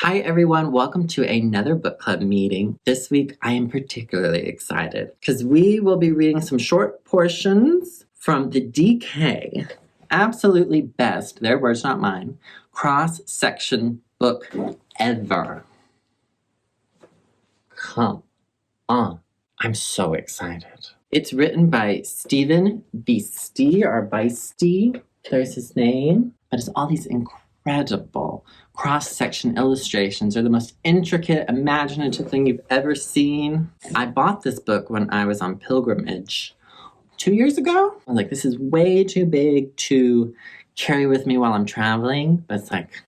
Hi everyone, welcome to another book club meeting. This week I am particularly excited because we will be reading some short portions from the DK, absolutely best, their words not mine, cross-section book ever. Come on, I'm so excited. It's written by Stephen Biesty, or Biesty, there's his name, but it's all these incredible cross-section illustrations are the most intricate, imaginative thing you've ever seen. I bought this book when I was on pilgrimage 2 years ago. I was like, this is way too big to carry with me while I'm traveling, but it's like,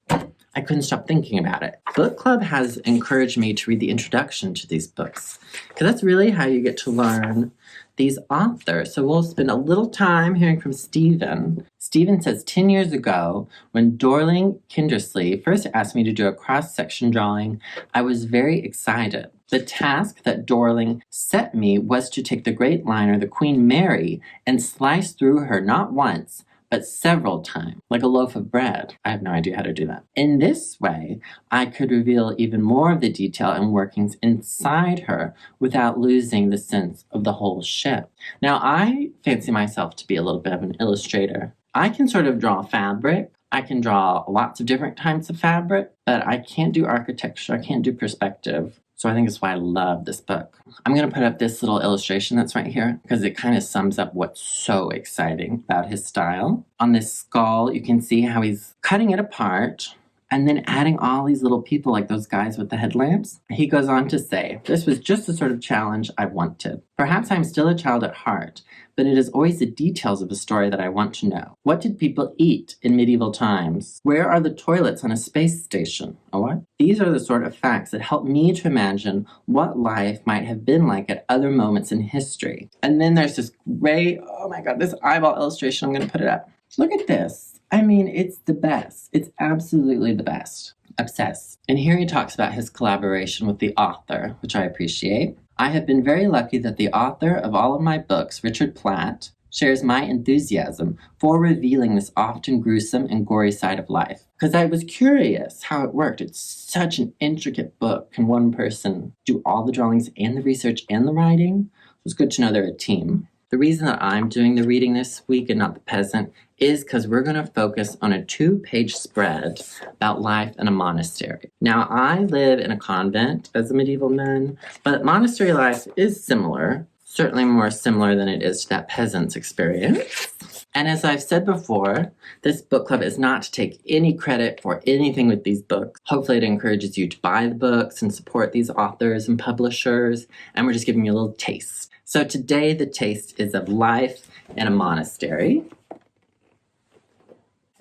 I couldn't stop thinking about it. Book Club has encouraged me to read the introduction to these books, because that's really how you get to learn these authors. So we'll spend a little time hearing from Stephen. Stephen says, 10 years ago, when Dorling Kindersley first asked me to do a cross-section drawing, I was very excited. The task that Dorling set me was to take the great liner, the Queen Mary, and slice through her not once, but several times, like a loaf of bread. I have no idea how to do that. In this way, I could reveal even more of the detail and workings inside her without losing the sense of the whole ship. Now, I fancy myself to be a little bit of an illustrator. I can sort of draw fabric. I can draw lots of different types of fabric, but I can't do architecture. I can't do perspective. So I think that's why I love this book. I'm going to put up this little illustration that's right here because it kind of sums up what's so exciting about his style. On this skull, you can see how he's cutting it apart and then adding all these little people like those guys with the headlamps. He goes on to say, this was just the sort of challenge I wanted. Perhaps I'm still a child at heart, but it is always the details of a story that I want to know. What did people eat in medieval times? Where are the toilets on a space station? Or what? These are the sort of facts that help me to imagine what life might have been like at other moments in history. And then there's this great, oh my God, this eyeball illustration, I'm gonna put it up. Look at this. I mean, it's the best. It's absolutely the best. Obsessed. And here he talks about his collaboration with the author, which I appreciate. I have been very lucky that the author of all of my books, Richard Platt, shares my enthusiasm for revealing this often gruesome and gory side of life. Because I was curious how it worked. It's such an intricate book. Can one person do all the drawings and the research and the writing? It was good to know they're a team. The reason that I'm doing the reading this week and not the Peasant is because we're going to focus on a 2-page spread about life in a monastery. Now, I live in a convent as a medieval nun, but monastery life is similar, certainly more similar than it is to that peasant's experience. And as I've said before, this book club is not to take any credit for anything with these books. Hopefully it encourages you to buy the books and support these authors and publishers, and we're just giving you a little taste. So today the taste is of life in a monastery.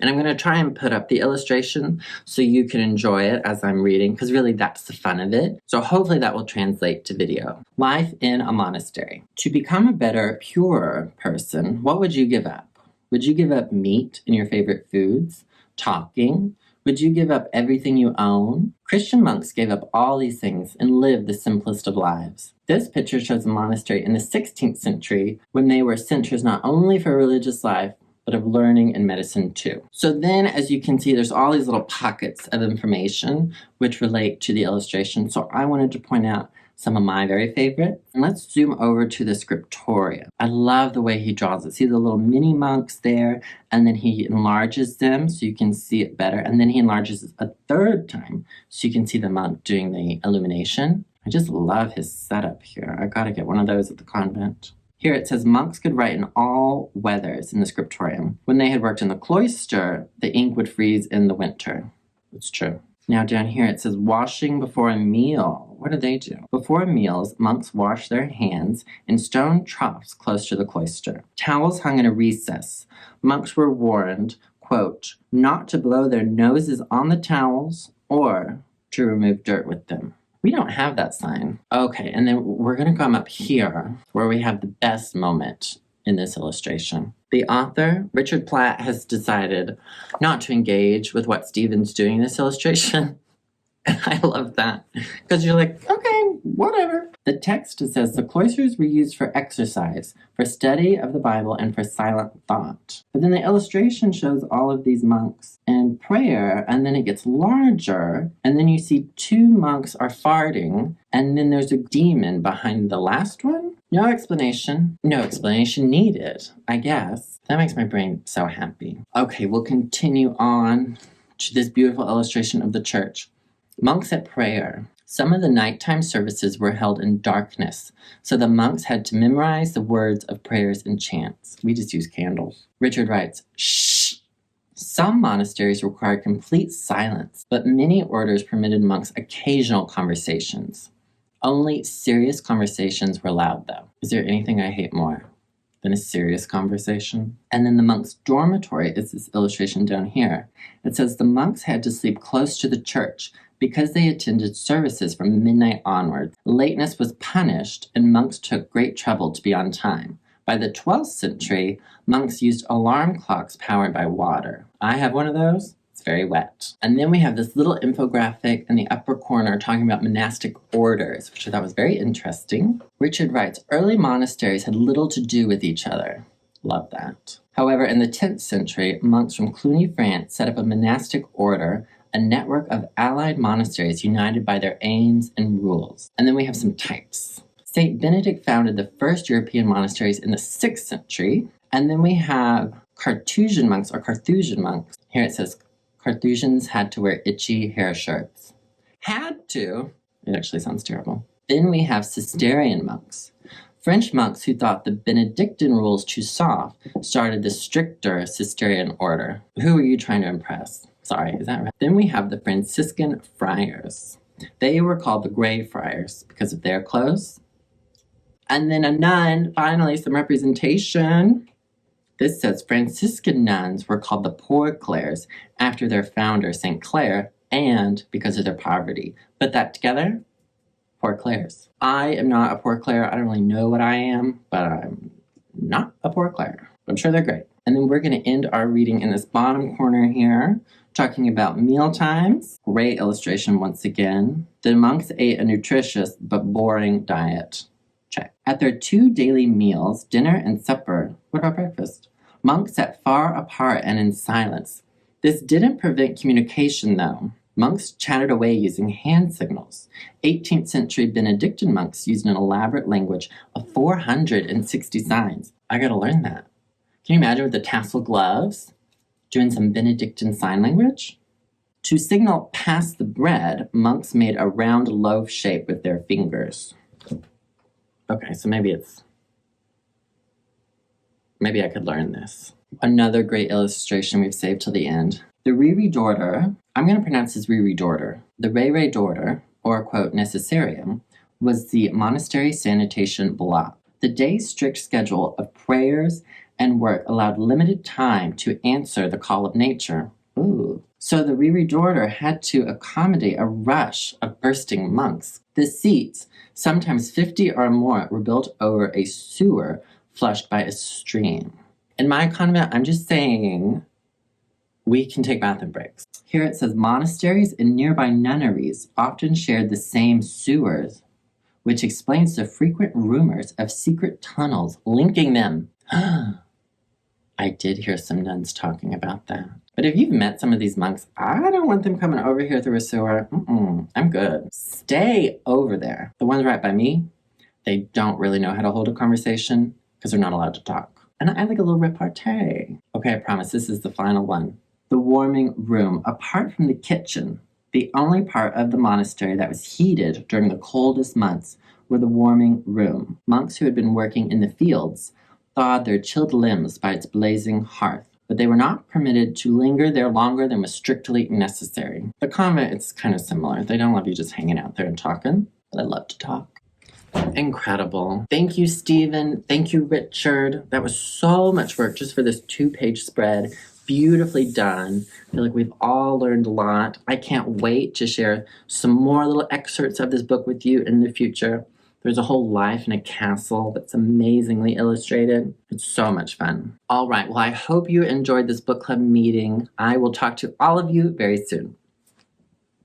And I'm going to try and put up the illustration so you can enjoy it as I'm reading, because really that's the fun of it. So hopefully that will translate to video. Life in a monastery. To become a better, purer person, what would you give up? Would you give up meat and your favorite foods? Talking? Would you give up everything you own? Christian monks gave up all these things and lived the simplest of lives. This picture shows a monastery in the 16th century when they were centers not only for religious life, but of learning and medicine too. So then, as you can see, there's all these little pockets of information which relate to the illustration. So I wanted to point out some of my very favorites. And let's zoom over to the scriptorium. I love the way he draws it. See the little mini monks there, and then he enlarges them so you can see it better. And then he enlarges it a third time so you can see the monk doing the illumination. I just love his setup here. I gotta get one of those at the convent. Here it says, monks could write in all weathers in the scriptorium. When they had worked in the cloister, the ink would freeze in the winter. It's true. Now down here it says, washing before a meal. What do they do? Before meals, monks wash their hands in stone troughs close to the cloister. Towels hung in a recess. Monks were warned, quote, not to blow their noses on the towels or to remove dirt with them. We don't have that sign. Okay, and then we're going to come up here where we have the best moment in this illustration. The author, Richard Platt, has decided not to engage with what Stephen's doing in this illustration. And I love that because you're like, okay, whatever. The text says the cloisters were used for exercise, for study of the Bible, and for silent thought. But then the illustration shows all of these monks in prayer, and then it gets larger, and then you see 2 monks are farting, and then there's a demon behind the last one. No explanation. No explanation needed, I guess. That makes my brain so happy. Okay, we'll continue on to this beautiful illustration of the church. Monks at prayer. Some of the nighttime services were held in darkness, so the monks had to memorize the words of prayers and chants. We just use candles. Richard writes, shh. Some monasteries required complete silence, but many orders permitted monks occasional conversations. Only serious conversations were allowed, though. Is there anything I hate more than a serious conversation? And then the monks' dormitory is this illustration down here. It says the monks had to sleep close to the church because they attended services from midnight onwards. Lateness was punished, and monks took great trouble to be on time. By the 12th century, monks used alarm clocks powered by water. I have one of those. It's very wet. And then we have this little infographic in the upper corner talking about monastic orders, which I thought was very interesting. Richard writes, early monasteries had little to do with each other. Love that. However, in the 10th century, monks from Cluny, France set up a monastic order, a network of allied monasteries united by their aims and rules. And then we have some types. St. Benedict founded the first European monasteries in the 6th century. And then we have Carthusian monks or Carthusian monks. Here it says Carthusians had to wear itchy hair shirts. Had to? It actually sounds terrible. Then we have Cistercian monks. French monks who thought the Benedictine rules too soft started the stricter Cistercian order. Who are you trying to impress? Sorry, is that right? Then we have the Franciscan friars. They were called the Grey Friars because of their clothes. And then a nun, finally some representation. This says Franciscan nuns were called the Poor Clares after their founder, St. Clare, and because of their poverty. Put that together, Poor Clares. I am not a Poor Clare. I don't really know what I am, but I'm not a Poor Clare. I'm sure they're great. And then we're going to end our reading in this bottom corner here, talking about meal times. Great illustration once again. The monks ate a nutritious but boring diet. Check. At their 2 daily meals, dinner and supper, what about breakfast? Monks sat far apart and in silence. This didn't prevent communication, though. Monks chatted away using hand signals. 18th century Benedictine monks used an elaborate language of 460 signs. I gotta learn that. Can you imagine with the tassel gloves doing some Benedictine sign language? To signal pass the bread, monks made a round loaf shape with their fingers. Okay, so maybe I could learn this. Another great illustration we've saved till the end. The Riri Dorter, I'm going to pronounce this Riri Dorter. The Rere Dorter, or quote, necessarium, was the monastery sanitation block. The day's strict schedule of prayers and work allowed limited time to answer the call of nature. Ooh. So the Riri Dorter had to accommodate a rush of bursting monks. The seats, sometimes 50 or more, were built over a sewer flushed by a stream. In my convent, I'm just saying, we can take bathroom breaks. Here it says, monasteries and nearby nunneries often shared the same sewers, which explains the frequent rumors of secret tunnels linking them. I did hear some nuns talking about that. But if you've met some of these monks, I don't want them coming over here through a sewer. I'm good. Stay over there. The ones right by me, they don't really know how to hold a conversation because they're not allowed to talk. And I like a little repartee. Okay, I promise this is the final one. The warming room. Apart from the kitchen, the only part of the monastery that was heated during the coldest months were the warming room. Monks who had been working in the fields thawed their chilled limbs by its blazing hearth, but they were not permitted to linger there longer than was strictly necessary. The convent, it's kind of similar. They don't love you just hanging out there and talking, but I love to talk. Incredible. Thank you, Stephen. Thank you, Richard. That was so much work just for this 2-page spread. Beautifully done. I feel like we've all learned a lot. I can't wait to share some more little excerpts of this book with you in the future. There's a whole life in a castle that's amazingly illustrated. It's so much fun. All right, well, I hope you enjoyed this book club meeting. I will talk to all of you very soon.